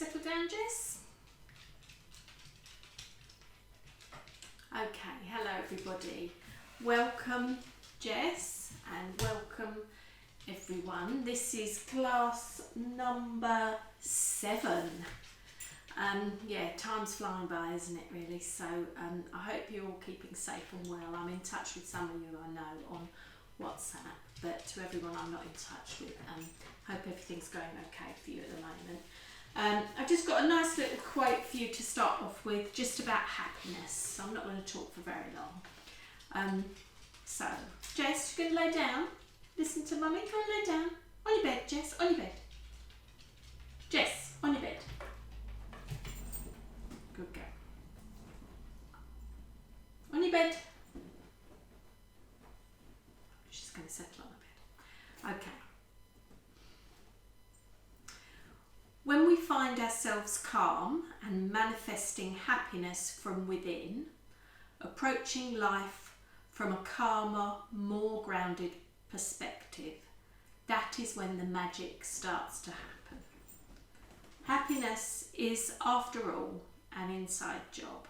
settle down, Jess? Okay, hello everybody. Welcome Jess and welcome everyone. This is class number 7. Yeah, time's flying by, isn't it really? So I hope you're all keeping safe and well. I'm in touch with some of you I know on WhatsApp, but to everyone I'm not in touch with, hope everything's going okay for you at the moment. I've just got a nice little quote for you to start off with, just about happiness. So I'm not going to talk for very long. So, Jess, you're going to lay down? Listen to Mummy. Go and lay down. On your bed, Jess. On your bed. Jess, on your bed. Good girl. On your bed. She's going to settle on the bed. Okay. When we find ourselves calm and manifesting happiness from within, approaching life from a calmer, more grounded perspective, that is when the magic starts to happen. Happiness is, after all, an inside job.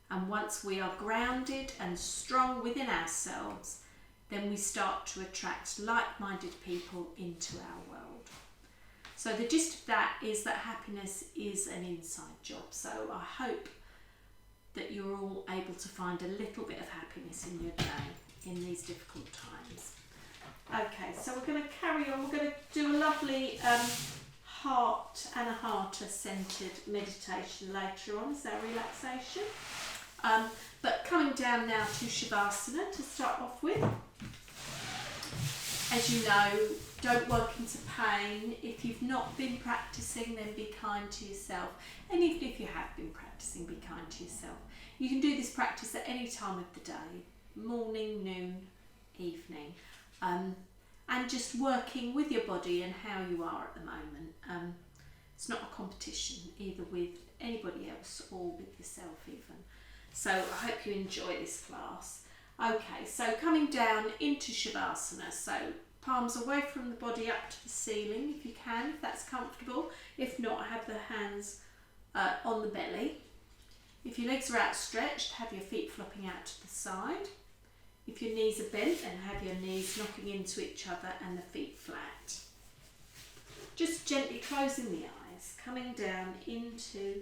And once we are grounded and strong within ourselves, then we start to attract like-minded people into our world. So the gist of that is that happiness is an inside job. So I hope that you're all able to find a little bit of happiness in your day in these difficult times. Okay, so we're going to carry on. We're going to do a lovely heart and a heart-centered meditation later on as our relaxation. But coming down now to Shavasana to start off with. As you know, don't work into pain. If you've not been practicing, then be kind to yourself. And even if you have been practicing, be kind to yourself. You can do this practice at any time of the day, morning, noon, evening. And just working with your body and how you are at the moment. It's not a competition, either with anybody else or with yourself even. So I hope you enjoy this class. Okay, so coming down into Shavasana, so palms away from the body up to the ceiling if you can, if that's comfortable. If not, have the hands on the belly. If your legs are outstretched, have your feet flopping out to the side. If your knees are bent, then have your knees knocking into each other and the feet flat. Just gently closing the eyes, coming down into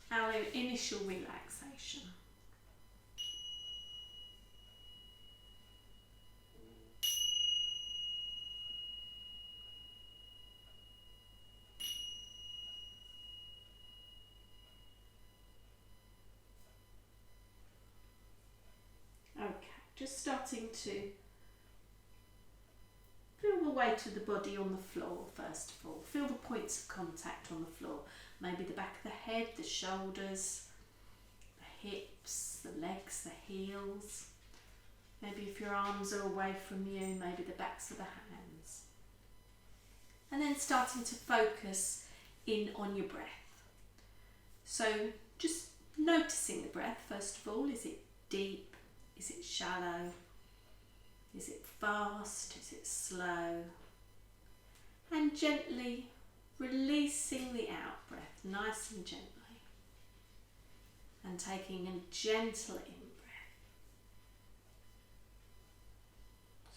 our initial relaxation. Just starting to feel the weight of the body on the floor first of all. Feel the points of contact on the floor. Maybe the back of the head, the shoulders, the hips, the legs, the heels. Maybe if your arms are away from you, maybe the backs of the hands. And then starting to focus in on your breath. So just noticing the breath first of all. Is it deep? Is it shallow? Is it fast? Is it slow? And gently releasing the out breath, nice and gently. And taking a gentle in breath.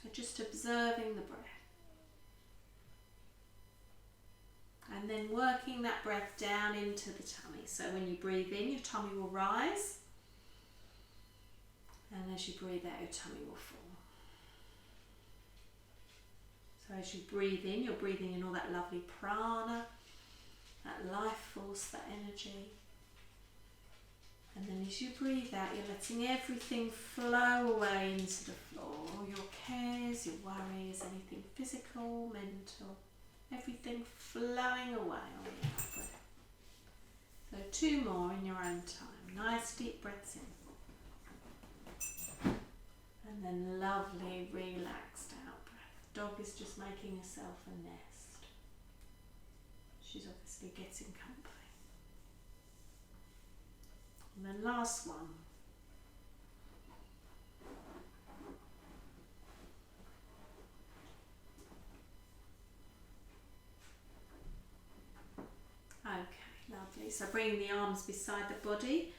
So just observing the breath. And then working that breath down into the tummy. So when you breathe in, your tummy will rise. And as you breathe out, your tummy will fall. So as you breathe in, you're breathing in all that lovely prana, that life force, that energy. And then as you breathe out, you're letting everything flow away into the floor. All your cares, your worries, anything physical, mental, everything flowing away on the out breath. So 2 more in your own time. Nice deep breaths in. And then lovely relaxed out breath. Dog is just making herself a nest. She's obviously getting comfy. And then last one. Okay, body. So bringing the arms beside the body,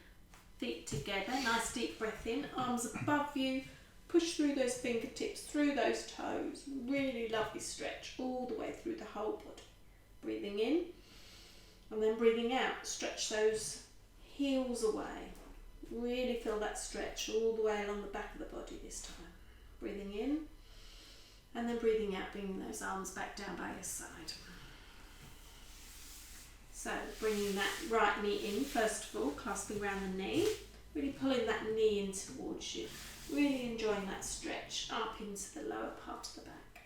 feet together, nice deep breath in, arms above you, push through those fingertips, through those toes, really lovely stretch all the way through the whole body. Breathing in and then breathing out, stretch those heels away, really feel that stretch all the way along the back of the body this time. Breathing in and then breathing out, bringing those arms back down by your side. So bringing that right knee in first of all, clasping around the knee, really pulling that knee in towards you, really enjoying that stretch up into the lower part of the back.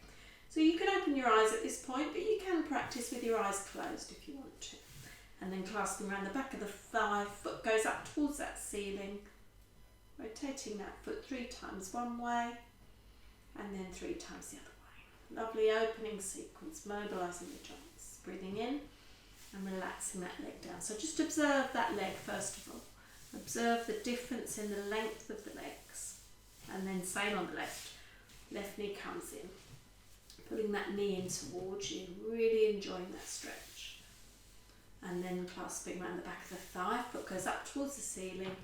So you can open your eyes at this point, but you can practice with your eyes closed if you want to. And then clasping around the back of the thigh, foot goes up towards that ceiling, rotating that foot 3 times one way and then 3 times the other way. Lovely opening sequence, mobilising the joints. Breathing in and relaxing that leg down. So just observe that leg first of all. Observe the difference in the length of the legs. And then same on the left. Left knee comes in. Pulling that knee in towards you, really enjoying that stretch. And then clasping around the back of the thigh, foot goes up towards the ceiling,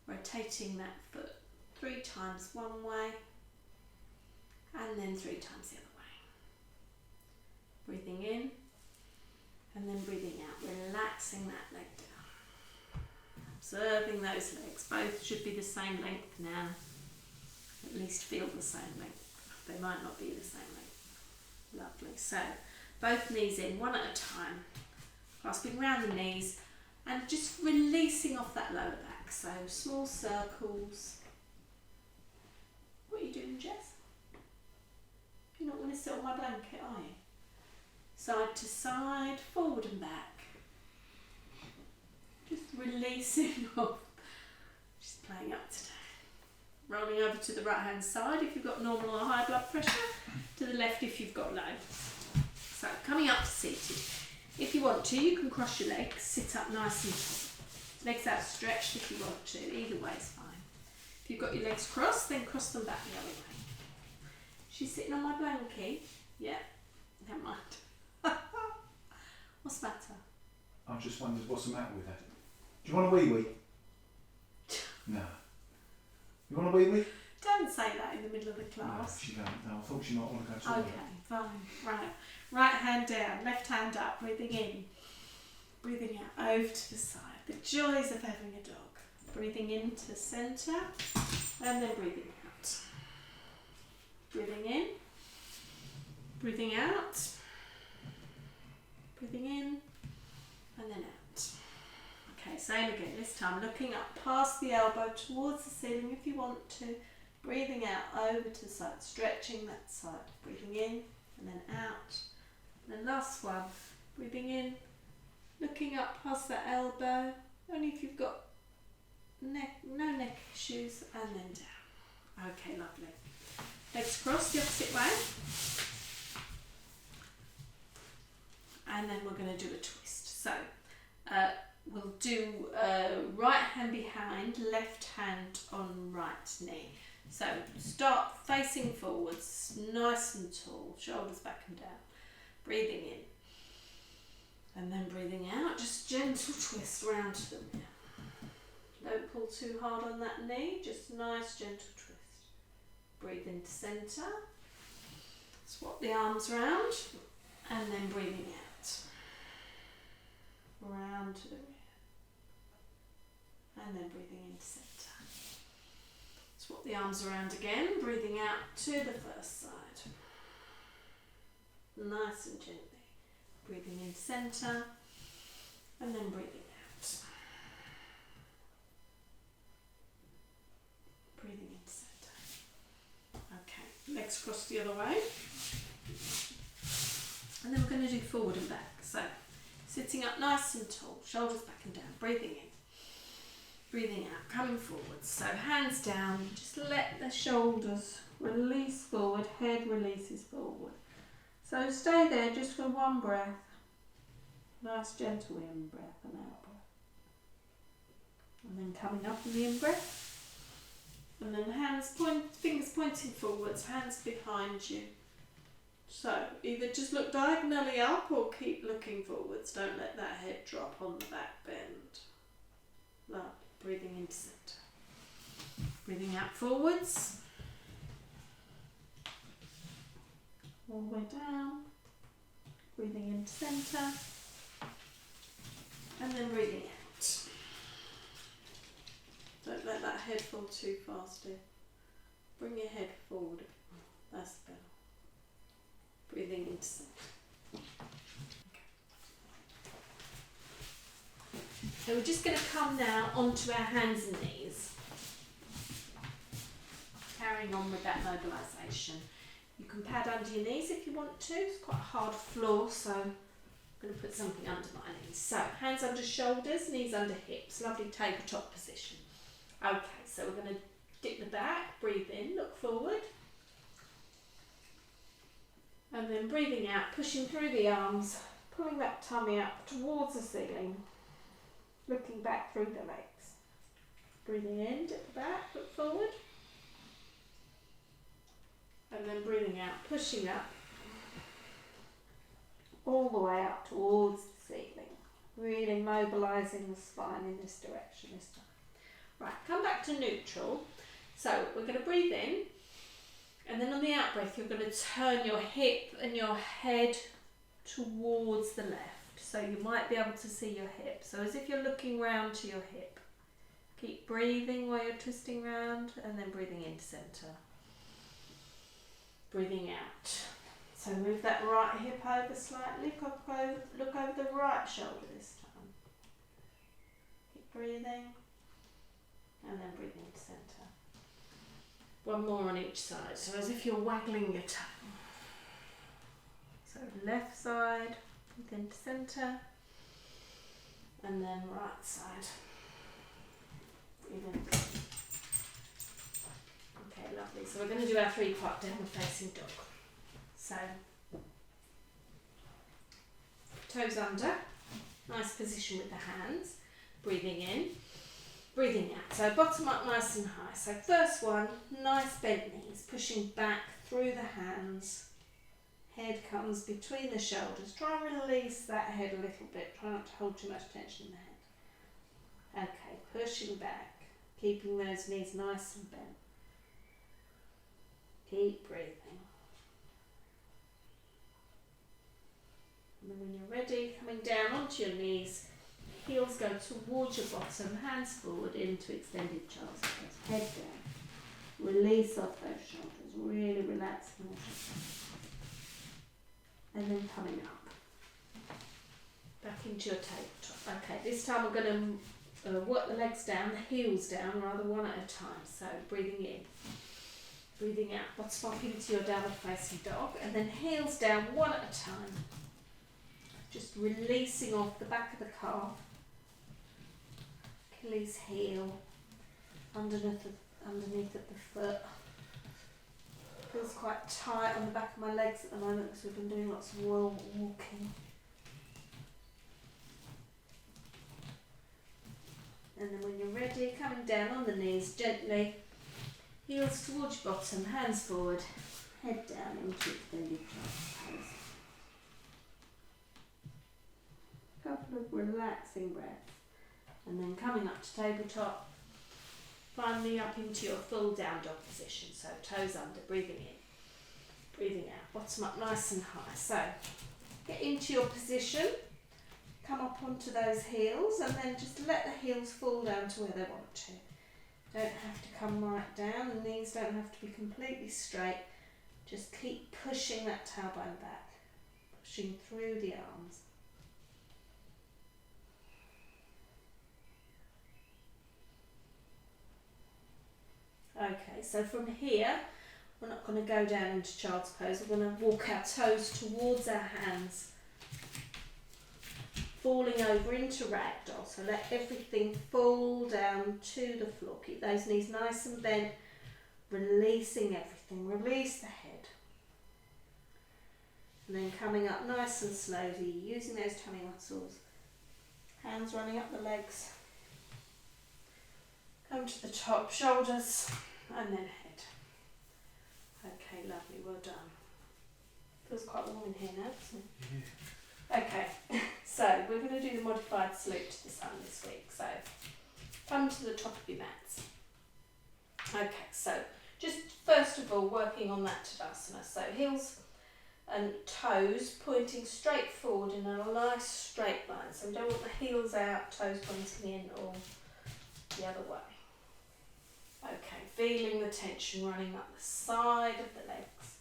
rotating that foot 3 times one way and then 3 times the other way. Breathing in and then breathing out, relaxing that leg down. Observing those legs, both should be the same length now, at least feel the same length. They might not be the same length. Lovely. So both knees in, one at a time, clasping around the knees and just releasing off that lower back. So small circles. What are you doing, Jess? You're not going to sit on my blanket, are you? Side to side, forward and back. Just releasing off. Just playing up today. Rolling over to the right hand side if you've got normal or high blood pressure. To the left if you've got low. So coming up to seated. If you want to, you can cross your legs, sit up nice and tall. Legs outstretched if you want to, either way is fine. If you've got your legs crossed, then cross them back the other way. She's sitting on my blanket. Yeah, never mind. What's the matter? I just wondered what's the matter with her. Do you want a wee-wee? No. You want a wee-wee? Don't say that in the middle of the class. No, she don't. No, I thought she might want to go to Okay, fine. Right. Right hand down, left hand up, breathing in. Breathing out, over to the side. The joys of having a dog. Breathing into centre and then breathing out. Breathing in. Breathing out. Breathing in and then out. Okay, same again. This time looking up past the elbow towards the ceiling if you want to. Breathing out over to the side, stretching that side. Breathing in and then out. And then last one. Breathing in, looking up past that elbow, only if you've got no neck issues, and then down. Okay, lovely. Legs crossed the opposite way. And then we're going to do a twist. So we'll do right hand behind, left hand on right knee. So start facing forwards, nice and tall, shoulders back and down. Breathing in. And then breathing out, just gentle twist round to the rear. Don't pull too hard on that knee, just nice gentle twist. Breathe into centre. Swap the arms round and then breathing out. Round to the rear. And then breathing into centre. Swap the arms around again, breathing out to the first side. Nice and gently. Breathing in centre and then breathing out. Breathing in centre. Okay, legs crossed the other way. And then we're going to do forward and back. So, sitting up nice and tall, shoulders back and down, breathing in. Breathing out, coming forward. So hands down, just let the shoulders release forward, head releases forward. So stay there just for one breath. Nice gentle in breath and out breath. And then coming up in the in breath. And then fingers pointing forwards, hands behind you. So either just look diagonally up or keep looking forwards. Don't let that head drop on the back bend. breathing into centre. Breathing out forwards. All the way down. Breathing into centre. And then breathing out. Don't let that head fall too fast, dear. Bring your head forward. That's better. Breathing into centre. So we're just going to come now onto our hands and knees. Carrying on with that mobilisation. You can pad under your knees if you want to. It's quite a hard floor, so I'm going to put something under my knees. So hands under shoulders, knees under hips. Lovely tabletop position. Okay, so we're going to dip the back, breathe in, look forward. And then breathing out, pushing through the arms, pulling that tummy up towards the ceiling. Looking back through the legs. Breathing in, dip the back, look forward. And then breathing out, pushing up. All the way up towards the ceiling. Really mobilising the spine in this direction this time. Right, come back to neutral. So we're going to breathe in. And then on the out breath, you're going to turn your hip and your head towards the left. So you might be able to see your hip. So as if you're looking round to your hip. Keep breathing while you're twisting round and then breathing into centre. Breathing out. So move that right hip over slightly. Look over the right shoulder this time. Keep breathing and then breathing into centre. One more on each side. So as if you're waggling your tongue. So left side. Breathe into centre and then right side. Breathe in. Okay, lovely. So we're going to do our 3-part downward facing dog. So toes under, nice position with the hands. Breathing in, breathing out. So bottom up nice and high. So first one, nice bent knees, pushing back through the hands. Head comes between the shoulders. Try and release that head a little bit. Try not to hold too much tension in the head. Okay, pushing back. Keeping those knees nice and bent. Keep breathing. And then when you're ready, coming down onto your knees. Heels go towards your bottom. Hands forward into extended child's pose. Head down. Release off those shoulders. Really relaxing the shoulders. And then coming up, back into your tabletop. Okay, this time we're going to work the legs down, the heels down, rather one at a time. So breathing in, breathing out, bottom up into your downward facing dog, and then heels down one at a time. Just releasing off the back of the calf, Achilles heel, underneath of the foot. Feels quite tight on the back of my legs at the moment because we've been doing lots of walking. And then when you're ready, coming down on the knees gently, heels towards your bottom, hands forward, head down into extended child's pose. Couple of relaxing breaths. And then coming up to tabletop. Finally up into your full down dog position. So toes under, breathing in, breathing out. Bottom up nice and high. So get into your position. Come up onto those heels and then just let the heels fall down to where they want to. Don't have to come right down. The knees don't have to be completely straight. Just keep pushing that tailbone back. Pushing through the arms. Okay, so from here, we're not going to go down into child's pose. We're going to walk our toes towards our hands, falling over into ragdoll. So let everything fall down to the floor. Keep those knees nice and bent, releasing everything. Release the head. And then coming up nice and slowly, using those tummy muscles. Hands running up the legs. Come to the top, shoulders, and then head. Okay, lovely, well done. Feels quite warm in here now, doesn't it? Yeah. Okay, so we're going to do the modified salute to the sun this week. So come to the top of your mats. Okay, so just first of all working on that Tadasana. So heels and toes pointing straight forward in a nice straight line. So we don't want the heels out, toes pointing in or the other way. Okay, feeling the tension running up the side of the legs,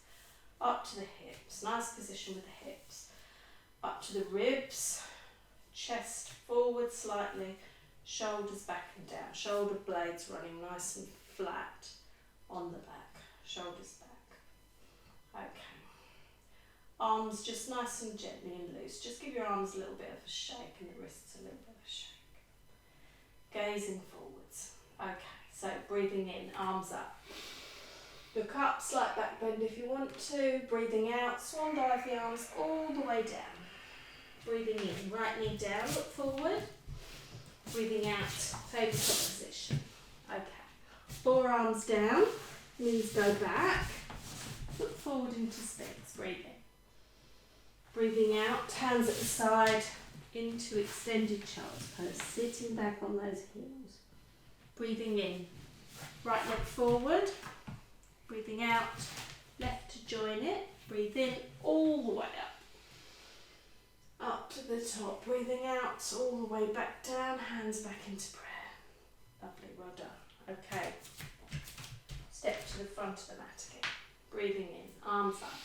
up to the hips, nice position with the hips, up to the ribs, chest forward slightly, shoulders back and down, shoulder blades running nice and flat on the back, shoulders back. Okay. Arms just nice and gently and loose. Just give your arms a little bit of a shake and the wrists a little bit of a shake. Gazing forwards. Okay, so breathing in, arms up. Look up, slight back bend if you want to. Breathing out, swan dive the arms all the way down. Breathing in, right knee down, look forward. Breathing out, tabletop position. Okay, forearms down, knees go back. Look forward into Sphinx, breathing. Breathing out, hands at the side, into extended child's pose, sitting back on those heels. Breathing in, right leg forward. Breathing out, left to join it. Breathe in all the way up. Up to the top, breathing out all the way back down, hands back into prayer. Lovely, well done. Okay, step to the front of the mat again. Breathing in, arms up.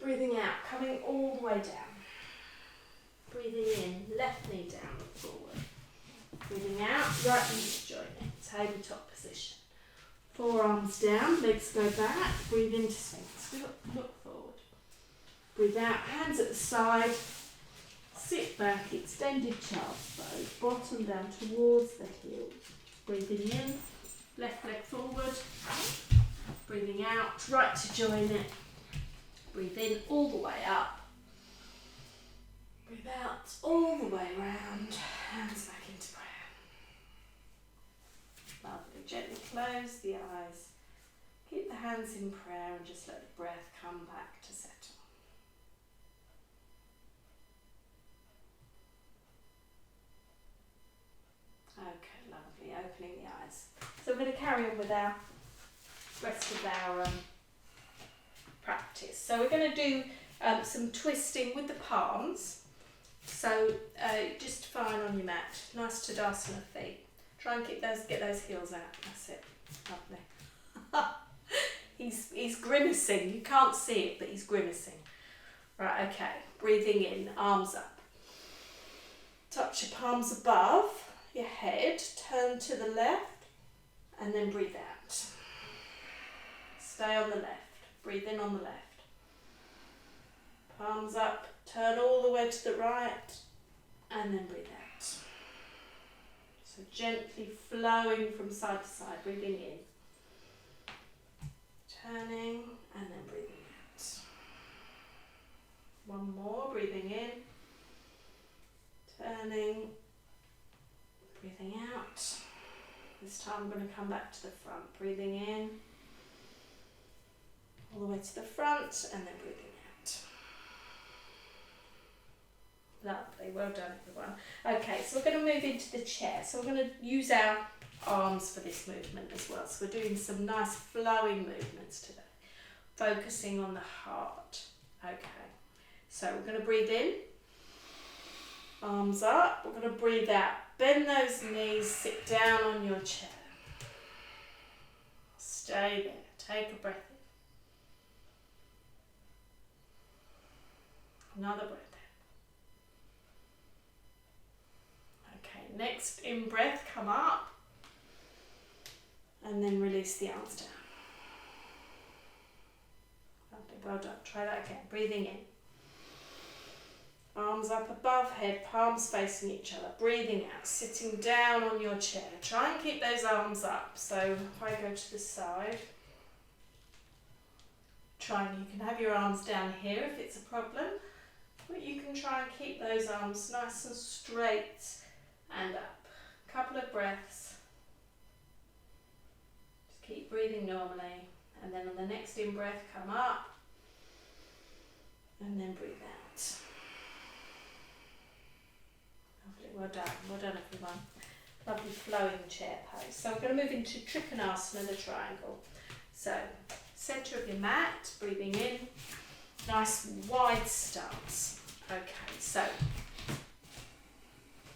Breathing out, coming all the way down. Breathing in, left knee down, look forward. Breathing out, right knee to join it, tabletop position. Forearms down, legs go back, breathe into Sphinx, look forward. Breathe out, hands at the side, sit back, extended child's pose, bottom down towards the heels. Breathing in, left leg forward. Breathing out, right to join it. Breathe in all the way up. Breathe out all the way round. Hands back into prayer. Lovely. Gently close the eyes. Keep the hands in prayer and just let the breath come back to settle. Okay, lovely. Opening the eyes. So we're going to carry on with our rest of our practice. So we're going to do some twisting with the palms. So just fine on your mat. Nice Tadasana feet. Try and get those heels out. That's it. Lovely. He's grimacing. You can't see it, but he's grimacing. Right, okay. Breathing in, arms up. Touch your palms above your head. Turn to the left and then breathe out. Stay on the left. Breathe in on the left. Palms up, turn all the way to the right, and then breathe out. So gently flowing from side to side, breathing in. Turning, and then breathing out. One more, breathing in. Turning, breathing out. This time I'm going to come back to the front, breathing in. All the way to the front and then breathing out. Lovely, well done everyone. Okay, so we're going to move into the chair. So we're going to use our arms for this movement as well. So we're doing some nice flowing movements today, focusing on the heart. Okay, so we're going to breathe in, arms up. We're going to breathe out, bend those knees, sit down on your chair. Stay there, take a breath in. Another breath in. Okay, next in breath, come up and then release the arms down. Lovely, well done. Try that again. Breathing in. Arms up above head, palms facing each other. Breathing out, sitting down on your chair. Try and keep those arms up. So if I go to the side, you can have your arms down here if it's a problem. But you can try and keep those arms nice and straight and up. A couple of breaths. Just keep breathing normally. And then on the next in-breath, come up. And then breathe out. Lovely, well done everyone. Lovely flowing chair pose. So we're going to move into Trikonasana, the triangle. So centre of your mat, breathing in, nice wide stance. Okay, so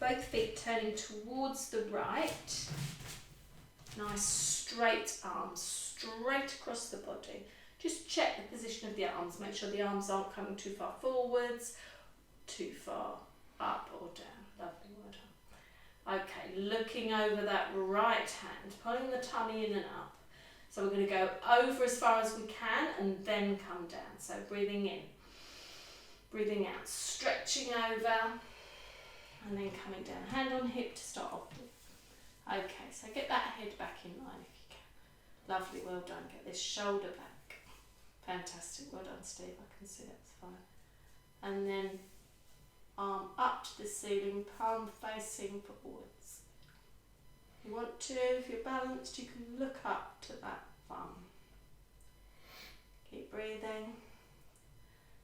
both feet turning towards the right. Nice straight arms, straight across the body. Just check the position of the arms. Make sure the arms aren't coming too far forwards, too far up or down. Lovely, well done. Okay, looking over that right hand, pulling the tummy in and up. So we're going to go over as far as we can and then come down. So breathing in, breathing out, stretching over and then coming down. Hand on hip to start off with. Okay, so get that head back in line if you can. Lovely, well done. Get this shoulder back. Fantastic, well done Steve, I can see that's fine. And then arm up to the ceiling, palm facing forwards. If you want to, if you're balanced, you can look up to that thumb. Keep breathing.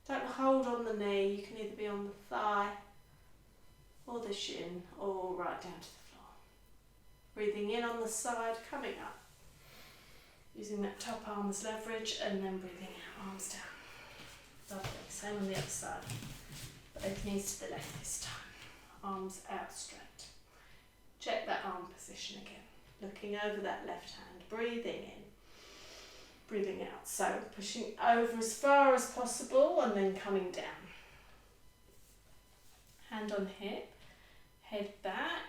Don't hold on the knee, you can either be on the thigh or the shin or right down to the floor. Breathing in on the side, coming up. Using that top arm as leverage and then breathing out, arms down. Lovely, same on the other side. Both knees to the left this time. Arms out straight. Check that arm position again. Looking over that left hand, breathing in, breathing out. So pushing over as far as possible and then coming down. Hand on hip, head back.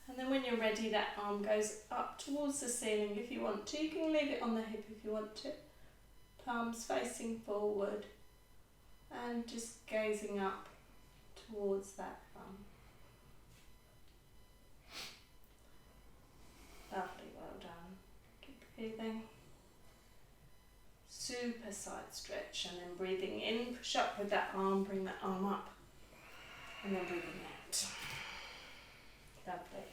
And then when you're ready, that arm goes up towards the ceiling if you want to. You can leave it on the hip if you want to. Palms facing forward and just gazing up towards that thumb. Lovely, well done. Keep breathing. Super side stretch and then breathing in, push up with that arm, bring that arm up and then breathing out. Lovely.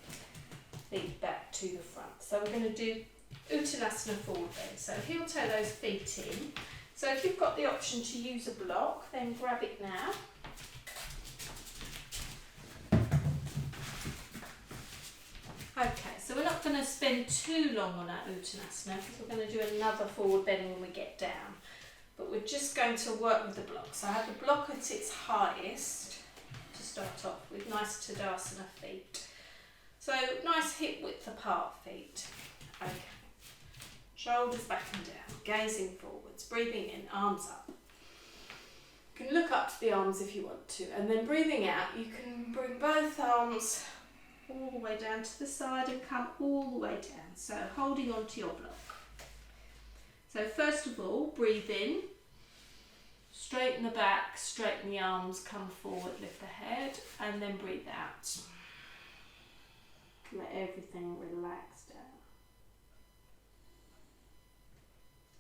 Feet back to the front. So we're going to do Uttanasana forward bend. So heel toe those feet in. So if you've got the option to use a block, then grab it now. Okay, so we're not going to spend too long on our Uttanasana because we're going to do another forward bend when we get down. But we're just going to work with the block. So I have the block at its highest to start off with, nice Tadasana feet. So nice hip width apart feet. Okay. Shoulders back and down, gazing forwards, breathing in, arms up. You can look up to the arms if you want to, and then breathing out, you can bring both arms all the way down to the side and come all the way down. So holding on to your block. So first of all, breathe in, straighten the back, straighten the arms, come forward, lift the head, and then breathe out. Let everything relax down.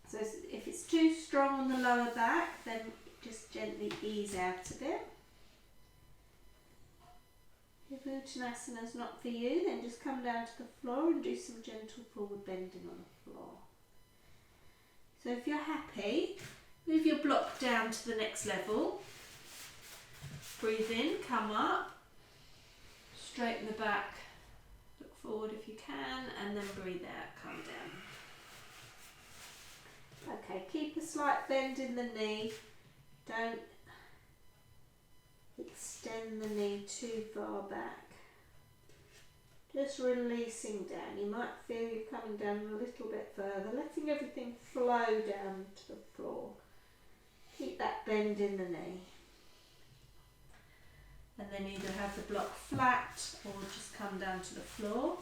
So if it's too strong on the lower back, then just gently ease out of it. If Uttanasana is not for you, then just come down to the floor and do some gentle forward bending on the floor. So if you're happy, move your block down to the next level. Breathe in, come up, straighten the back, look forward if you can, and then breathe out, come down. Okay, keep a slight bend in the knee. Don't extend the knee too far back. Just releasing down. You might feel you're coming down a little bit further, letting everything flow down to the floor. Keep that bend in the knee. And then either have the block flat or just come down to the floor.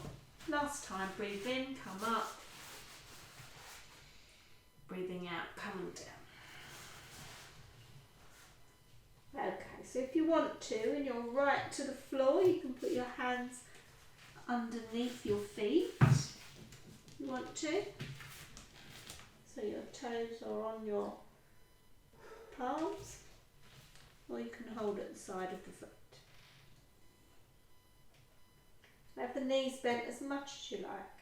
Last time, breathe in, come up. Breathing out, coming down. Okay, so if you want to, and you're right to the floor, you can put your hands underneath your feet. You want to. So your toes are on your palms, or you can hold at the side of the foot. Have the knees bent as much as you like.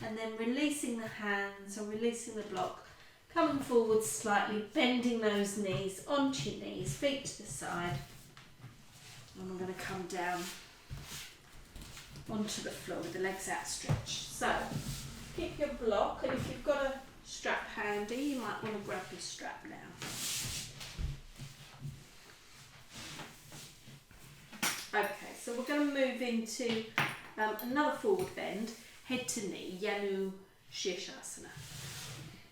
And then releasing the hands or releasing the block, coming forward slightly, bending those knees onto your knees, feet to the side. And we're going to come down onto the floor with the legs outstretched. So keep your block, and if you've got a strap handy, you might want to grab your strap now. Okay, so we're going to move into another forward bend, head to knee, Janu Shirshasana.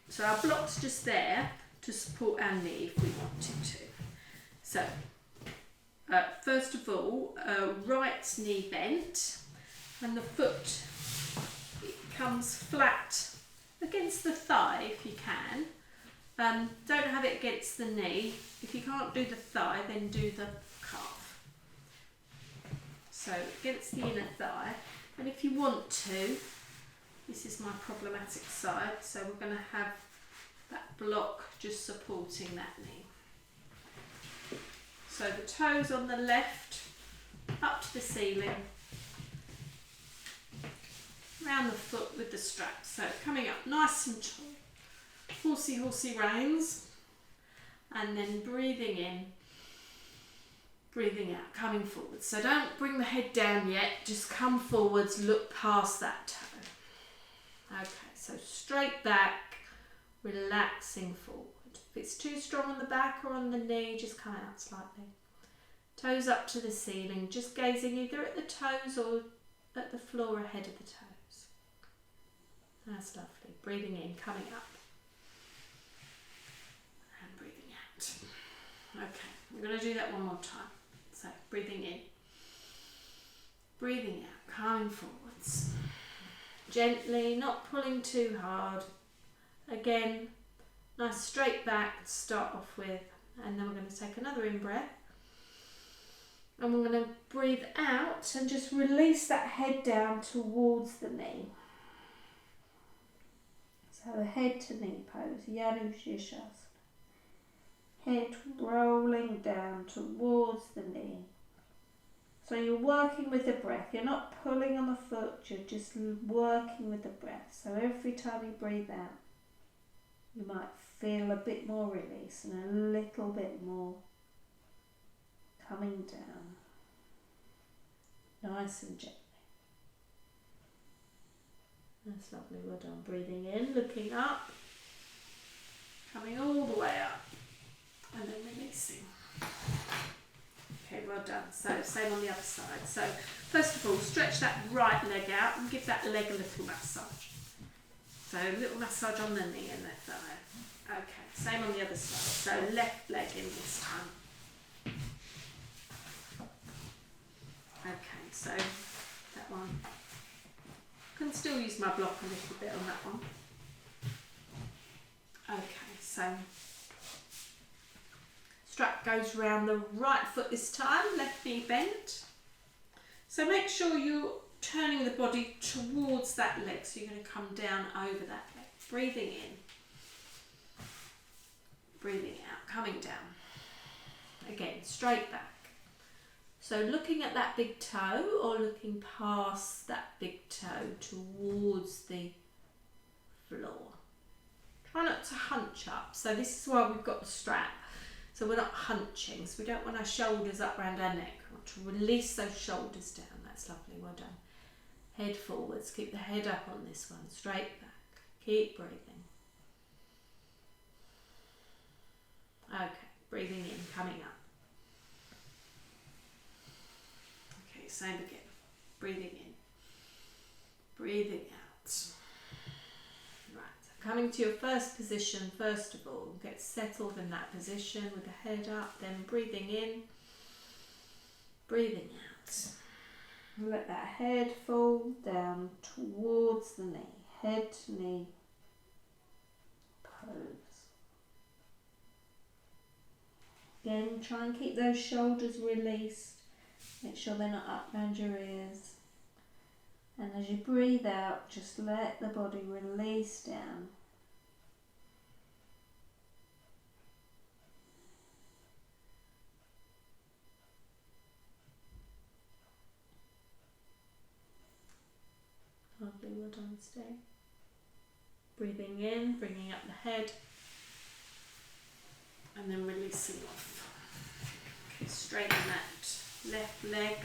So our block's just there to support our knee if we wanted to. So first of all, right knee bent, and the foot, it comes flat against the thigh if you can. Don't have it against the knee. If you can't do the thigh, then do the calf. So against the inner thigh, and if you want to, this is my problematic side, so we're going to have that block just supporting that knee. So the toes on the left, up to the ceiling, round the foot with the strap. So coming up nice and tall, horsey reins, and then breathing in, breathing out, coming forward. So don't bring the head down yet, just come forwards, look past that toe. Okay, so straight back, relaxing forward. If it's too strong on the back or on the knee, just come out slightly. Toes up to the ceiling, just gazing either at the toes or at the floor ahead of the toes. That's lovely. Breathing in, coming up. And breathing out. Okay, I'm going to do that one more time. So, breathing in. Breathing out, coming forwards. Gently, not pulling too hard. Again, nice straight back to start off with, and then we're going to take another in-breath, and we're going to breathe out and just release that head down towards the knee. So the head to knee pose, Janu Shirshasana. Head rolling down towards the knee. So you're working with the breath, you're not pulling on the foot, you're just working with the breath. So every time you breathe out, you might feel a bit more release and a little bit more coming down, nice and gently. That's lovely, well done. Breathing in, looking up, coming all the way up, and then releasing. Okay, well done. So same on the other side. So first of all, stretch that right leg out and give that leg a little massage. So a little massage on the knee and the thigh. Okay, same on the other side. So left leg in this time. Okay, so that one. Can still use my block a little bit on that one. Okay, so strap goes round the right foot this time, left knee bent. So make sure you're turning the body towards that leg, so you're going to come down over that leg. Breathing in, breathing out, coming down. Again, straight back. So looking at that big toe or looking past that big toe towards the floor. Try not to hunch up. So this is why we've got the strap. So we're not hunching, so we don't want our shoulders up around our neck. We want to release those shoulders down. That's lovely, well done. Head forwards, keep the head up on this one, straight back. Keep breathing. Okay, breathing in, coming up. Okay, same again. Breathing in, breathing out. Right, so coming to your first position, first of all, get settled in that position with the head up, then breathing in, breathing out. Let that head fall down towards the knee, head to knee pose. Again, try and keep those shoulders released. Make sure they're not up around your ears. And as you breathe out, just let the body release down. Lovely, well done, stay. Breathing in, bringing up the head, and then releasing off. Okay, straighten that left leg,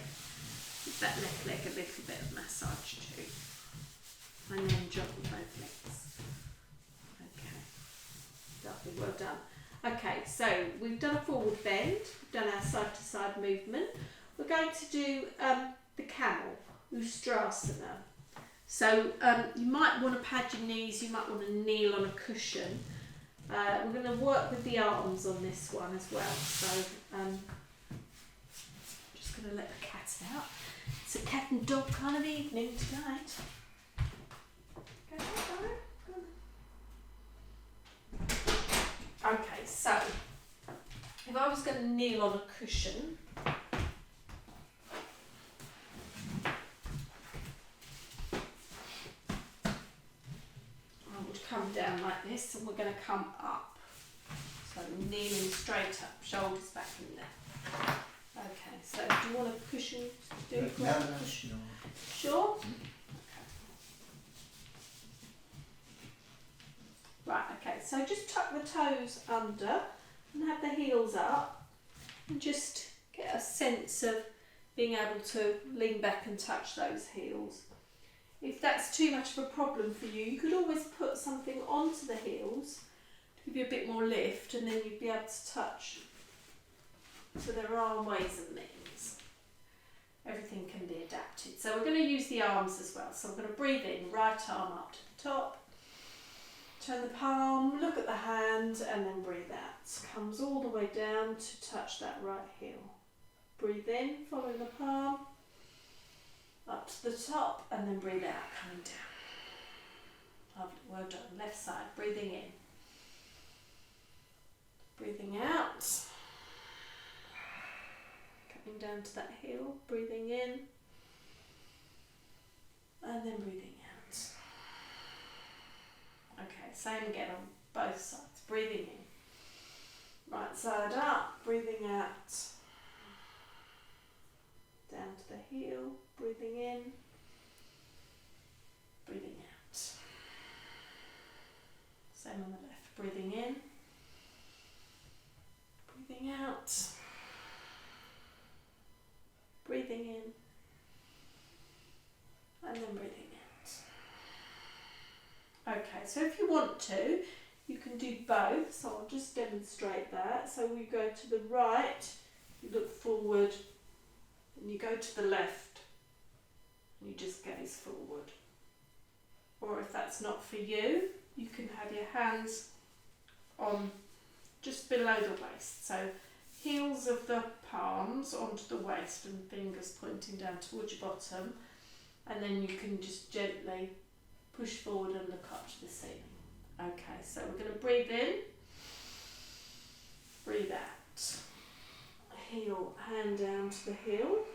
Give that left leg a little bit of massage too. And then joggle both legs. Okay, lovely, well done. Okay, so we've done a forward bend, we've done our side to side movement. We're going to do the camel, Ustrasana. So you might want to pad your knees, you might want to kneel on a cushion. We're going to work with the arms on this one as well. So just going to let the cat out. It's a cat and dog kind of evening tonight. Okay, so if I was going to kneel on a cushion, I would come down like this, and we're going to come up. So kneeling straight up, shoulders back in there. Okay, so do you want a cushion? Cushion? Sure? Okay. Right, okay, so just tuck the toes under and have the heels up and just get a sense of being able to lean back and touch those heels. If that's too much of a problem for you, you could always put something onto the heels to give you a bit more lift, and then you'd be able to touch. So there are ways and means. Everything can be adapted. So we're going to use the arms as well. So I'm going to breathe in, right arm up to the top. Turn the palm, look at the hand, and then breathe out. Comes all the way down to touch that right heel. Breathe in, follow the palm, up to the top, and then breathe out, coming down. Lovely, well done. Left side, breathing in. Breathing out. Coming down to that heel, breathing in, and then breathing out. Okay, same again on both sides. Breathing in. Right side up, breathing out. Down to the heel, breathing in. Breathing out. Same on the left. Breathing in. Breathing out. Breathing in. And then breathing out. Okay, so if you want to, you can do both. So I'll just demonstrate that. So we go to the right, you look forward, and you go to the left, and you just gaze forward. Or if that's not for you, you can have your hands on just below the waist. So heels of the palms onto the waist and fingers pointing down towards your bottom. And then you can just gently push forward and look up to the ceiling. Okay, so we're going to breathe in, breathe out. Heel, hand down to the heel.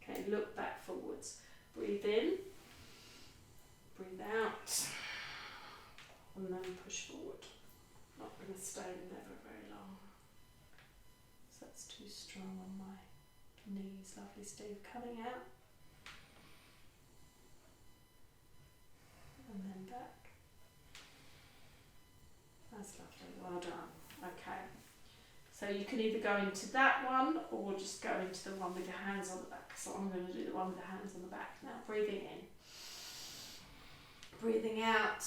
Okay, look back forwards. Breathe in, breathe out, and then push forward. Not going to stay in there for very long. So that's too strong on my knees. Lovely, Steve. Coming out. And then back. That's lovely, well done. Okay, so you can either go into that one or just go into the one with your hands on the back. So I'm going to do the one with the hands on the back now. Breathing in, breathing out.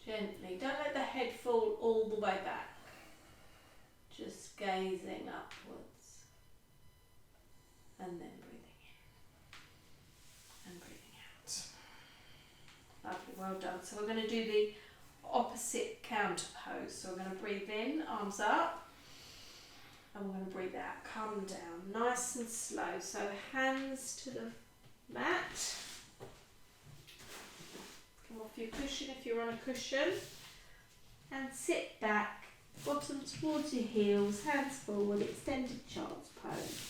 Gently, don't let the head fall all the way back. Just gazing upwards. And then breathing in. And breathing out. Lovely, well done. So we're going to do the opposite counter pose. So we're going to breathe in, arms up. And we're going to breathe out, come down, nice and slow. So hands to the mat. Come off your cushion if you're on a cushion. And sit back, bottom towards your heels, hands forward, extended child's pose.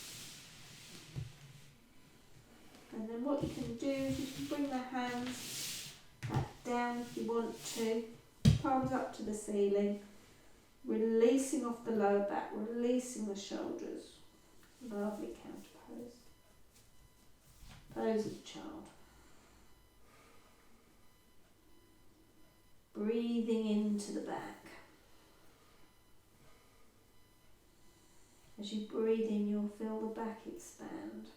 And then what you can do is you can bring the hands back down if you want to, palms up to the ceiling, releasing off the lower back, releasing the shoulders. Lovely counter pose. Pose of the child. Breathing into the back. As you breathe in, you'll feel the back expand.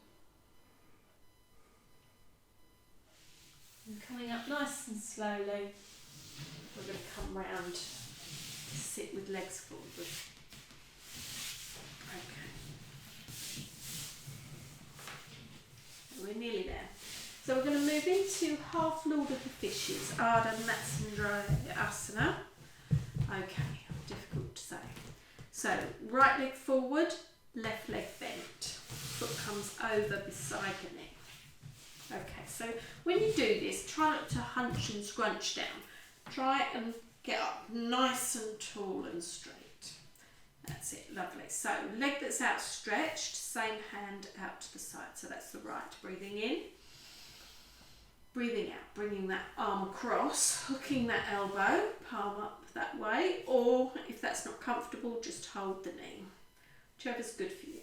And coming up nice and slowly, we're going to come round, sit with legs forward. Okay. We're nearly there. So we're going to move into half Lord of the Fishes, Ardha Matsyendrayasana. Okay, difficult to say. So right leg forward, left leg bent. Foot comes over beside the knee. Okay, so when you do this, try not to hunch and scrunch down. Try and get up nice and tall and straight. That's it, lovely. So leg that's outstretched, same hand out to the side. So that's the right. Breathing in, breathing out, bringing that arm across, hooking that elbow, palm up that way, or if that's not comfortable, just hold the knee. Whichever's good for you.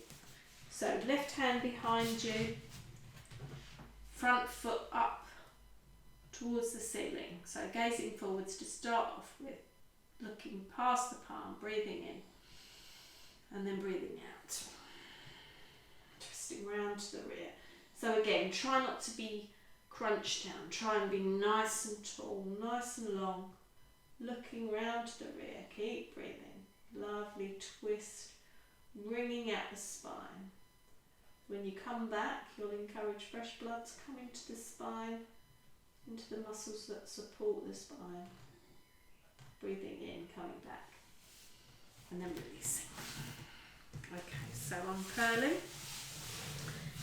So left hand behind you, front foot up towards the ceiling. So gazing forwards to start off with, looking past the palm, breathing in, and then breathing out. Twisting round to the rear. So again, try not to be crunched down. Try and be nice and tall, nice and long. Looking round to the rear. Keep breathing. Lovely twist, wringing out the spine. When you come back, you'll encourage fresh blood to come into the spine, into the muscles that support the spine. Breathing in, coming back, and then releasing. Okay, so I'm curling.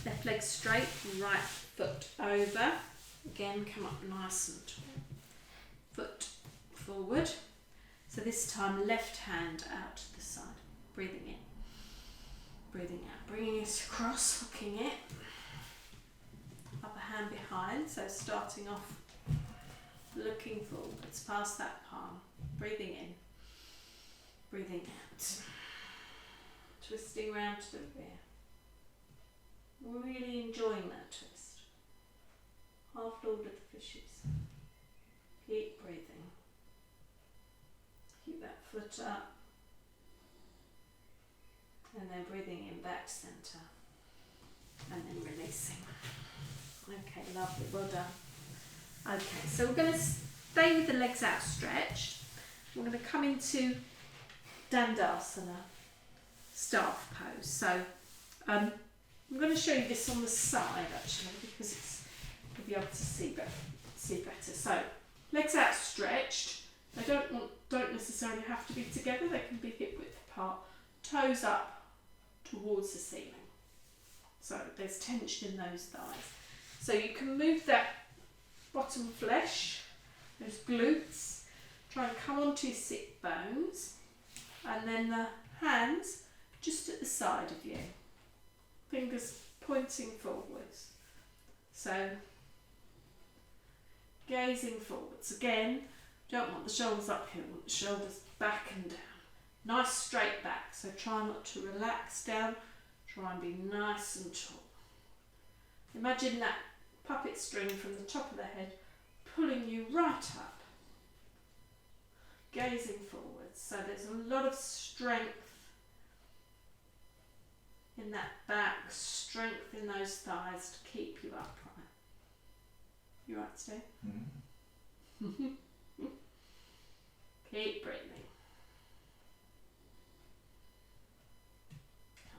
Left leg straight, right foot over. Again, come up nice and tall. Foot forward. So this time, left hand out to the side. Breathing in. Breathing out, bringing it across, hooking it. Upper hand behind, so starting off, looking forwards, past that palm. Breathing in, breathing out. Twisting round to the rear. Really enjoying that twist. Half Lord of the Fishes. Keep breathing. Keep that foot up. And then breathing in back to centre. And then releasing. Okay, lovely, well done. Okay, so we're going to stay with the legs outstretched. We're going to come into Dandasana, staff pose. So I'm going to show you this on the side actually because you'll be able to see better. So legs outstretched. They don't necessarily have to be together. They can be hip width apart. Toes up towards the ceiling. So there's tension in those thighs. So you can move that bottom flesh, those glutes, try and come onto your sit bones, and then the hands just at the side of you. Fingers pointing forwards. So gazing forwards. Again, don't want the shoulders up here, want the shoulders back and down. Nice straight back, so try not to relax down, try and be nice and tall. Imagine that puppet string from the top of the head pulling you right up. Gazing forwards, so there's a lot of strength in that back, strength in those thighs to keep you upright. You right, Steve? Mm-hmm. Keep breathing.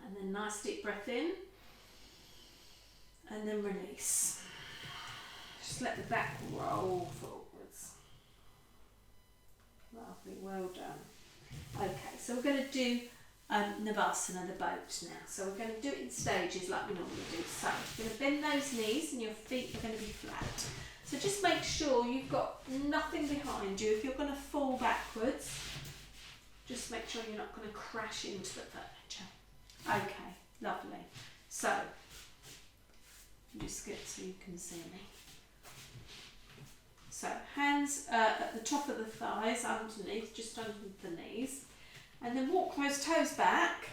And then nice deep breath in. And then release. Just let the back roll forwards. Lovely, well done. Okay, so we're going to do Navasana, the boat now. So we're going to do it in stages like we normally do. So you're going to bend those knees and your feet are going to be flat. So just make sure you've got nothing behind you. If you're going to fall backwards, just make sure you're not going to crash into the furniture. Okay, lovely. So, just get so you can see me. So, hands at the top of the thighs, underneath, just underneath the knees. And then walk those toes back,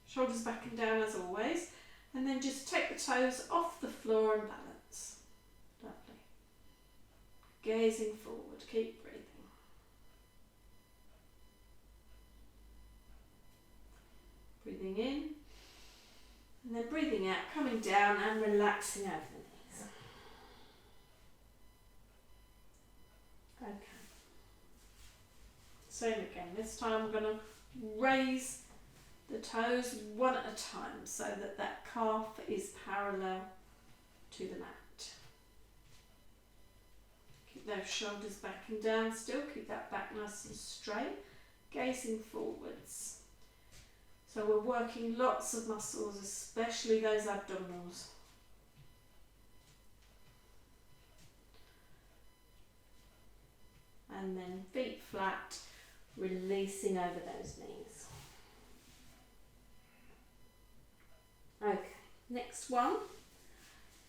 shoulders back and down as always. And then just take the toes off the floor and balance. Lovely. Gazing forward, keep breathing. Breathing in and then breathing out, coming down and relaxing over the knees. Okay. Same again. This time I'm going to raise the toes one at a time so that that calf is parallel to the mat. Keep those shoulders back and down still. Keep that back nice and straight, gazing forwards. So we're working lots of muscles, especially those abdominals. And then feet flat, releasing over those knees. Okay, next one.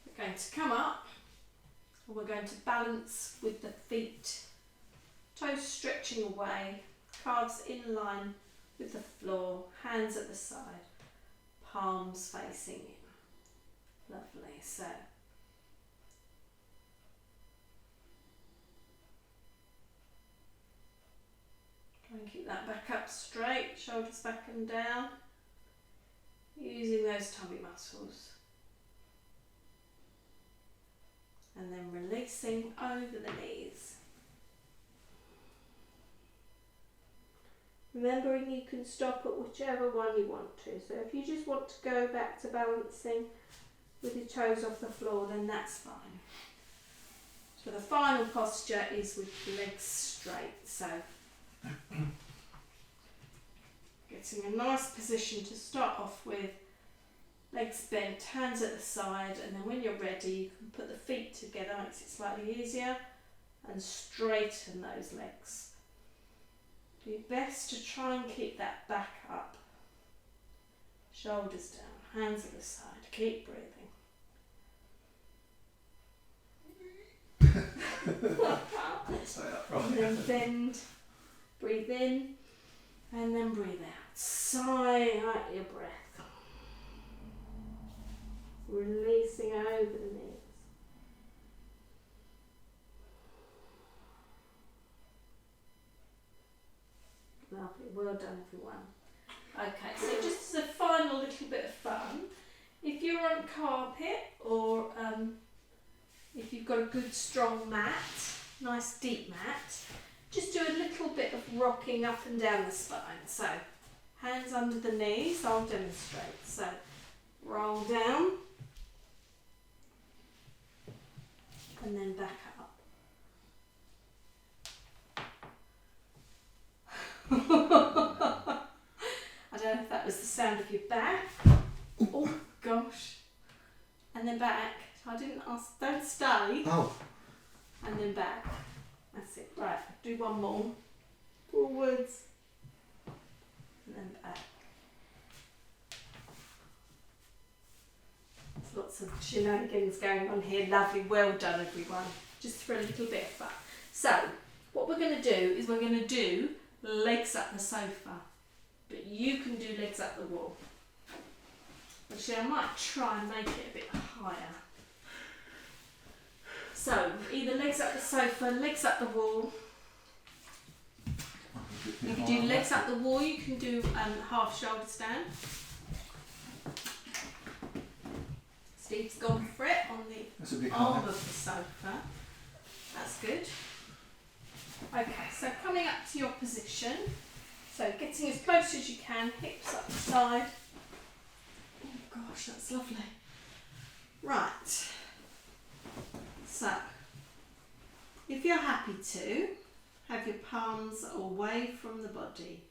We're going to come up and we're going to balance with the feet, toes stretching away, calves in line with the floor, hands at the side, palms facing in. Lovely. So try and keep that back up straight, shoulders back and down, using those tummy muscles. And then releasing over the knees. Remembering you can stop at whichever one you want to. So if you just want to go back to balancing with your toes off the floor, then that's fine. So the final posture is with legs straight. So getting a nice position to start off with. Legs bent, hands at the side, and then when you're ready you can put the feet together, makes it slightly easier, and straighten those legs. Do your best to try and keep that back up. Shoulders down, hands at the side, keep breathing. Say that right. And then bend, breathe in, and then breathe out. Sigh out your breath. Releasing over the knees. Lovely, well done everyone. Okay, so just as a final little bit of fun, if you're on carpet or if you've got a good strong mat, nice deep mat, just do a little bit of rocking up and down the spine. So hands under the knees, I'll demonstrate. So roll down and then back up. I don't know if that was the sound of your back. Oh gosh. And then back. I didn't ask, don't stay. Oh. And then back. That's it. Right, do one more. Forwards. And then back. There's lots of shenanigans going on here. Lovely, well done everyone. Just for a little bit of fun. So, what we're going to do is we're going to do legs up the sofa. But you can do legs up the wall. Actually, I might try and make it a bit higher. So, either legs up the sofa, legs up the wall. If you do legs up the wall, you can do half shoulder stand. Steve's gone for it on the arm of the sofa. That's good. Okay, so coming up to your position. So getting as close as you can, hips up the side. Oh gosh, that's lovely. Right. So, if you're happy to, have your palms away from the body,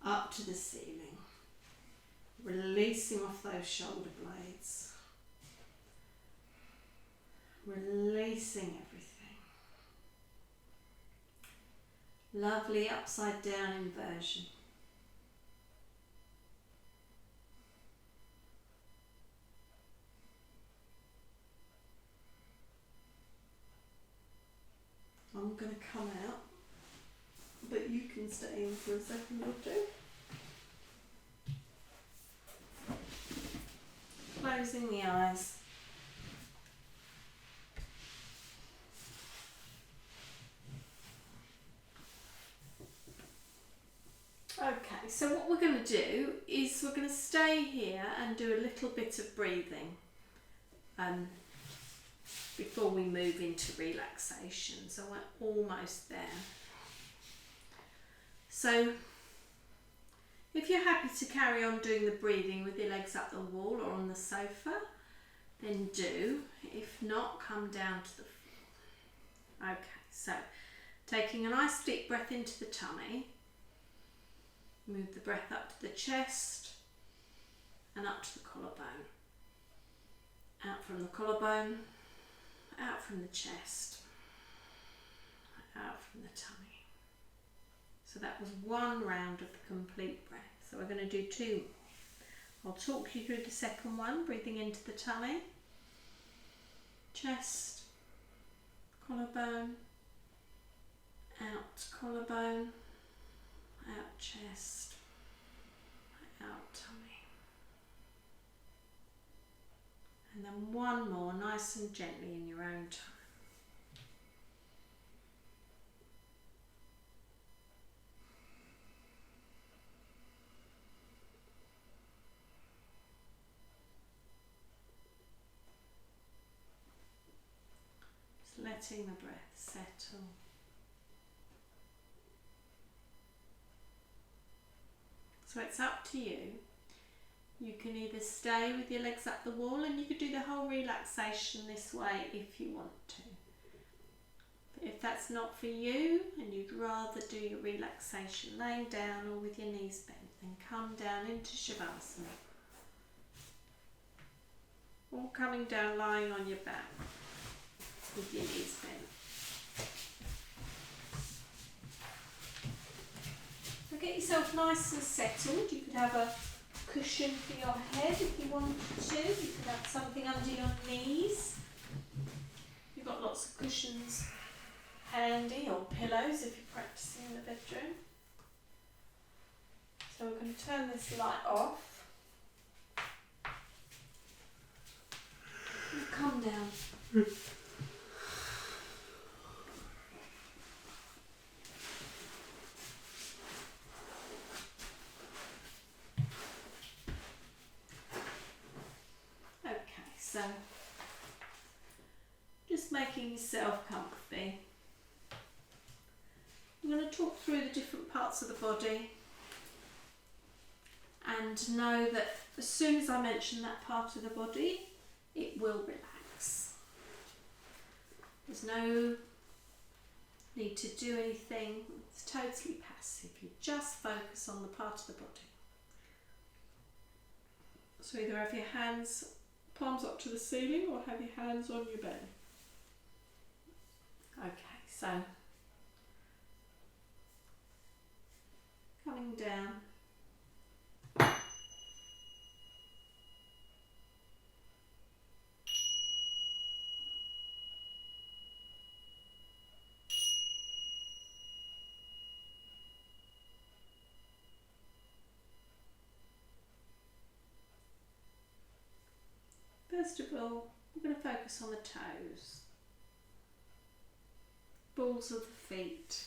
up to the ceiling. Releasing off those shoulder blades. Releasing everything. Lovely upside down inversion. I'm going to come out, but you can stay in for a second or two. Closing the eyes. Okay, so what we're going to do is we're going to stay here and do a little bit of breathing before we move into relaxation. So we're almost there. So if you're happy to carry on doing the breathing with your legs up the wall or on the sofa, then do. If not, come down to the floor. Okay, so taking a nice deep breath into the tummy, move the breath up to the chest and up to the collarbone. Out from the collarbone, out from the chest, out from the tummy. So that was one round of the complete breath. So we're going to do two more. I'll talk you through the second one, breathing into the tummy, chest, collarbone, out collarbone, out chest, out tummy. And then one more, nice and gently in your own time. Just letting the breath settle. So it's up to you. You can either stay with your legs up the wall, and you could do the whole relaxation this way if you want to. But if that's not for you and you'd rather do your relaxation laying down or with your knees bent, then come down into Shavasana. Or coming down lying on your back with your knees bent. So get yourself nice and settled. You could have a cushion for your head if you wanted to. You could have something under your knees. You've got lots of cushions handy, or pillows if you're practicing in the bedroom. So we're going to turn this light off. And come down. So, just making yourself comfy. I'm going to talk through the different parts of the body, and know that as soon as I mention that part of the body, it will relax. There's no need to do anything. It's totally passive. You just focus on the part of the body. So either have your hands palms up to the ceiling or have your hands on your belly. Okay, so coming down. First of all, we're going to focus on the toes, balls of the feet,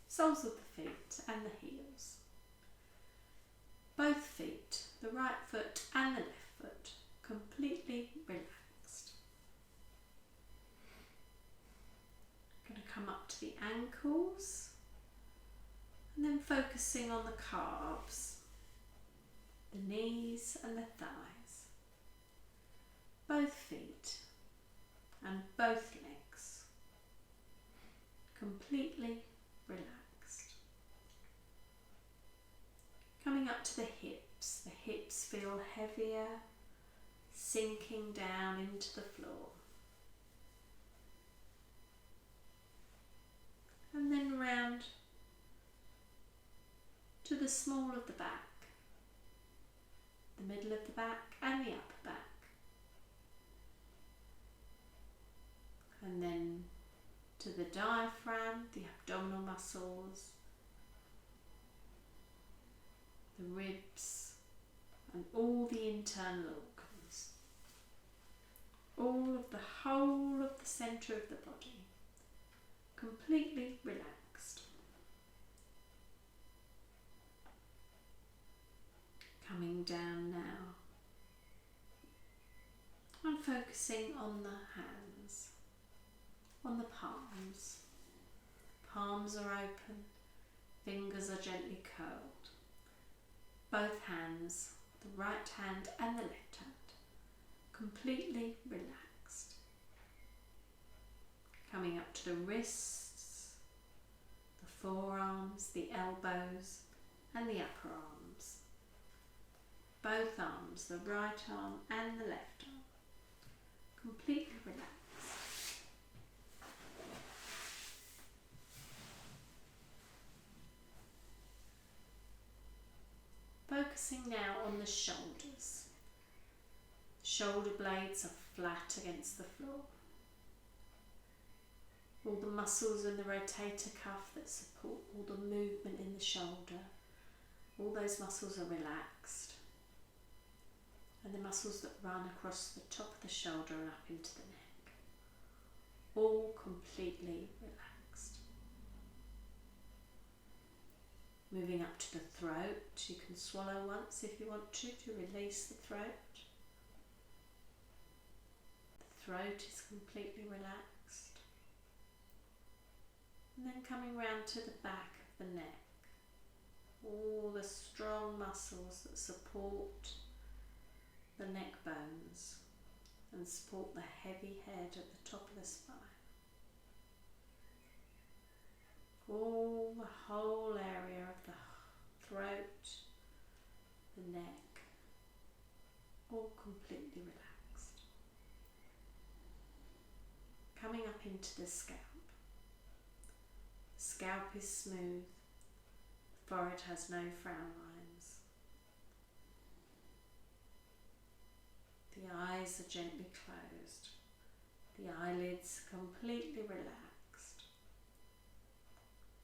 soles of the feet and the heels. Both feet, the right foot and the left foot, completely relaxed. Going to come up to the ankles and then focusing on the calves, the knees and the thighs. Both feet and both legs completely relaxed. Coming up to the hips feel heavier, sinking down into the floor. And then round to the small of the back, the middle of the back and the upper back. And then to the diaphragm, the abdominal muscles, the ribs, and all the internal organs. All of the whole of the centre of the body, completely relaxed. down now and focusing on the hands, on the palms. Palms are open, fingers are gently curled. Both hands, the right hand and the left hand, completely relaxed. Coming up to the wrists, the forearms, the elbows and the upper arms. Both arms, the right arm and the left arm, completely relaxed. Focusing now on the shoulders. Shoulder blades are flat against the floor. All the muscles in the rotator cuff that support all the movement in the shoulder, all those muscles are relaxed. And the muscles that run across the top of the shoulder and up into the neck, all completely relaxed. Moving up to the throat, you can swallow once if you want to release the throat. The throat is completely relaxed. And then coming round to the back of the neck, all the strong muscles that support the neck bones and support the heavy head at the top of the spine. All the whole area of the throat, the neck, all completely relaxed. Coming up into the scalp. The scalp is smooth, the forehead has no frown lines. The eyes are gently closed, the eyelids completely relaxed.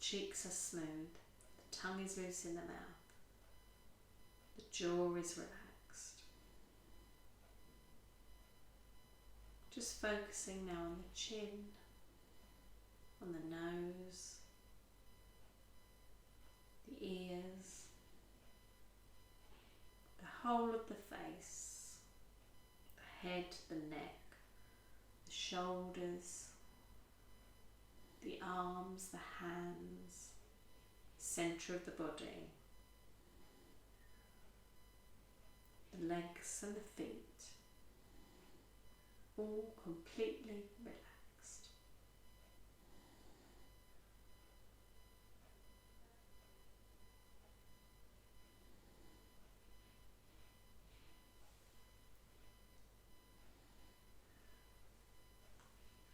Cheeks are smooth, the tongue is loose in the mouth, the jaw is relaxed. Just focusing now on the chin, on the nose, the ears, the whole of the face, the head, the neck, the shoulders, the arms, the hands, centre of the body, the legs and the feet, all completely relaxed.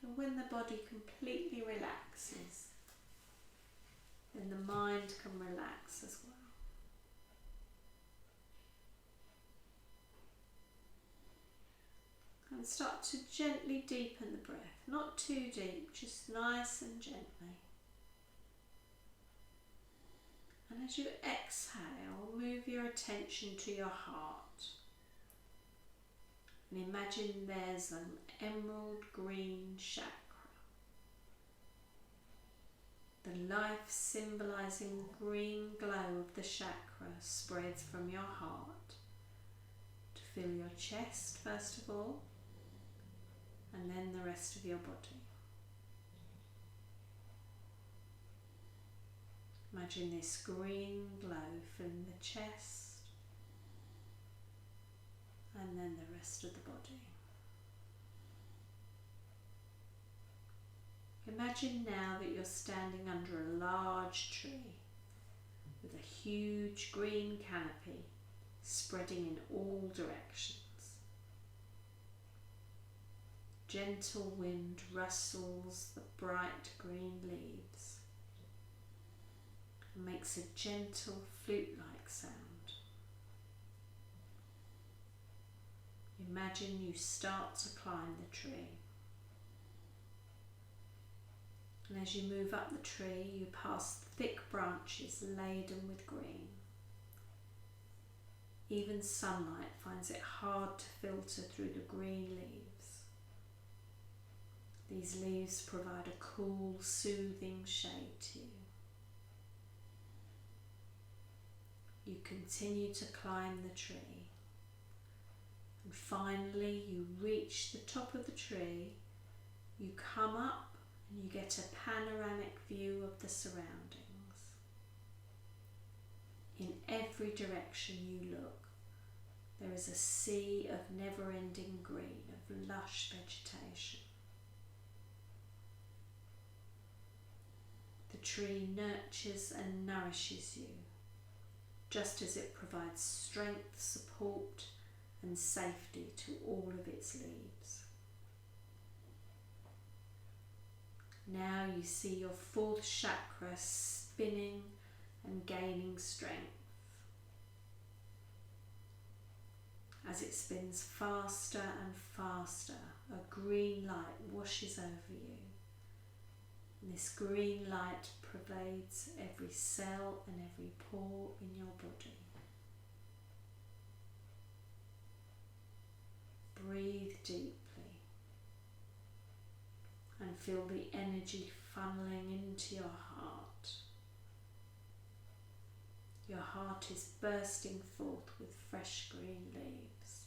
And when the body completely relaxes, then the mind can relax as well. And start to gently deepen the breath, not too deep, just nice and gently. And as you exhale, move your attention to your heart. And imagine there's an emerald green chakra. The life symbolising green glow of the chakra spreads from your heart to fill your chest first of all, and then the rest of your body. Imagine this green glow filling the chest and then the rest of the body. Imagine now that you're standing under a large tree with a huge green canopy spreading in all directions. Gentle wind rustles the bright green leaves and makes a gentle flute-like sound. Imagine you start to climb the tree. And as you move up the tree, you pass thick branches laden with green. Even sunlight finds it hard to filter through the green leaves. These leaves provide a cool, soothing shade to you. You continue to climb the tree. And finally you reach the top of the tree, you come up and you get a panoramic view of the surroundings. In every direction you look, there is a sea of never-ending green, of lush vegetation. The tree nurtures and nourishes you, just as it provides strength, support, and safety to all of its leaves. Now you see your fourth chakra spinning and gaining strength. As it spins faster and faster, a green light washes over you. And this green light pervades every cell and every pore in your body. Breathe deeply and feel the energy funneling into your heart. Your heart is bursting forth with fresh green leaves.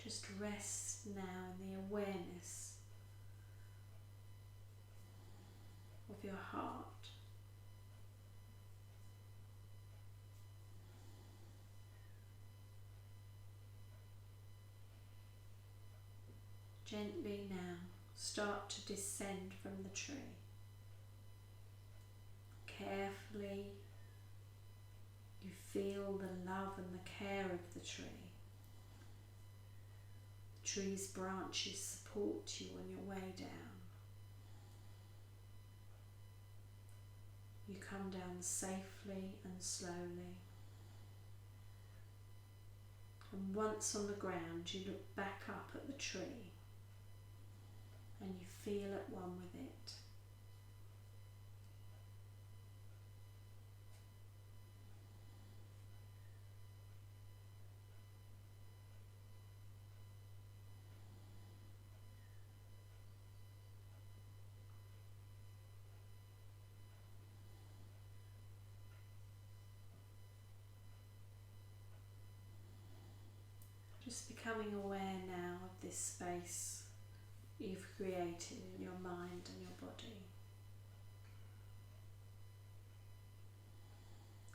Just rest now in the awareness of your heart. Gently now start to descend from the tree. Carefully you feel the love and the care of the tree. The tree's branches support you on your way down. You come down safely and slowly. And once on the ground you look back up at the tree and you feel at one with it. Just becoming aware now of this space you've created in your mind and your body.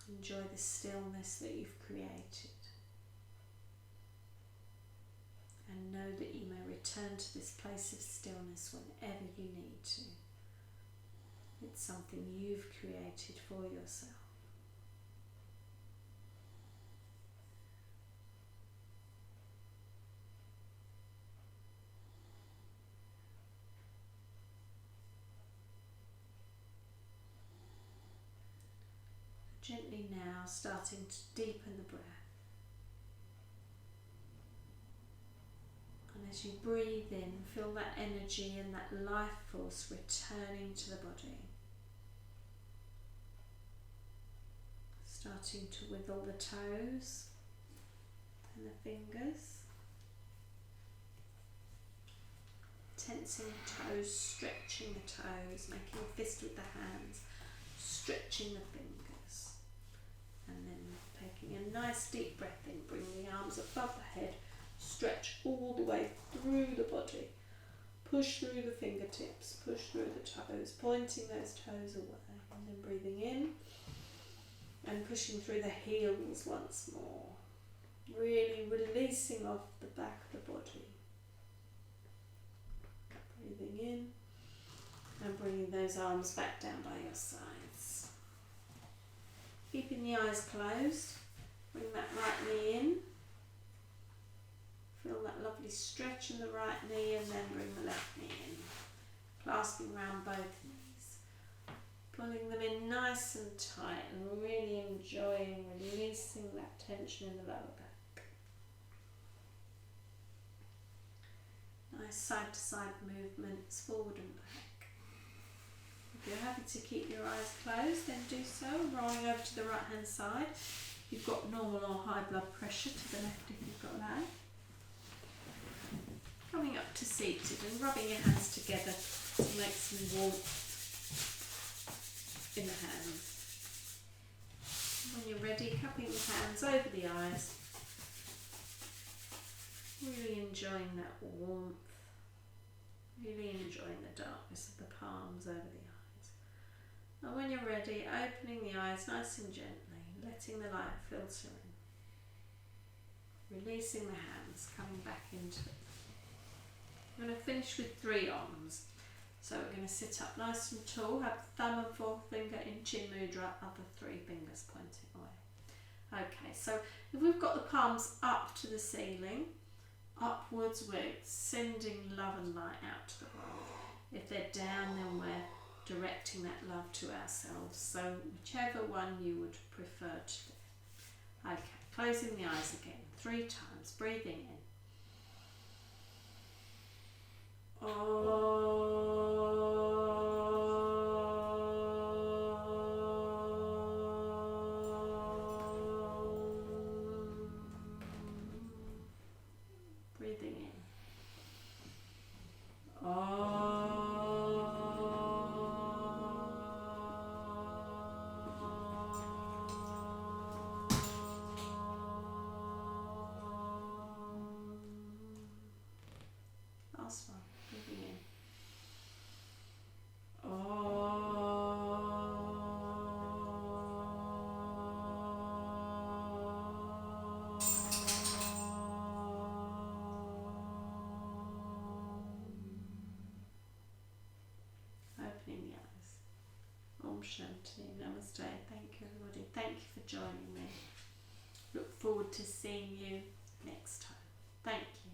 Enjoy the stillness that you've created. And know that you may return to this place of stillness whenever you need to. It's something you've created for yourself. Gently now starting to deepen the breath. And as you breathe in, feel that energy and that life force returning to the body. Starting to wiggle the toes and the fingers. Tensing the toes, stretching the toes, making a fist with the hands, stretching the fingers. And then taking a nice deep breath in, bring the arms above the head, stretch all the way through the body. Push through the fingertips, push through the toes, pointing those toes away. And then breathing in and pushing through the heels once more. Really releasing off the back of the body. Breathing in and bringing those arms back down by your sides. Keeping the eyes closed, bring that right knee in. Feel that lovely stretch in the right knee and then bring the left knee in. Clasping around both knees. Pulling them in nice and tight and really enjoying releasing that tension in the lower back. Nice side to side movements, forward and back. If you're happy to keep your eyes closed, then do so. Rolling over to the right hand side. If you've got normal or high blood pressure, to the left if you've got that. Coming up to seated and rubbing your hands together to make some warmth in the hands. When you're ready, cupping the hands over the eyes, really enjoying that warmth, really enjoying the darkness of the palms over the eyes. And when you're ready, opening the eyes nice and gently, letting the light filter in, releasing the hands, coming back into it. I'm going to finish with 3 arms. So we're going to sit up nice and tall, have thumb and forefinger in chin mudra, other 3 fingers pointing away. Okay, so if we've got the palms up to the ceiling, upwards, we're sending love and light out to the world. If they're down, then we're directing that love to ourselves. So whichever one you would prefer to do. Okay, closing the eyes again 3 times, breathing in. Breathing in. Last one. Breathing in. Opening the eyes. Om Shanti. Namaste. Thank you, everybody. Thank you for joining me. Look forward to seeing you next time. Thank you.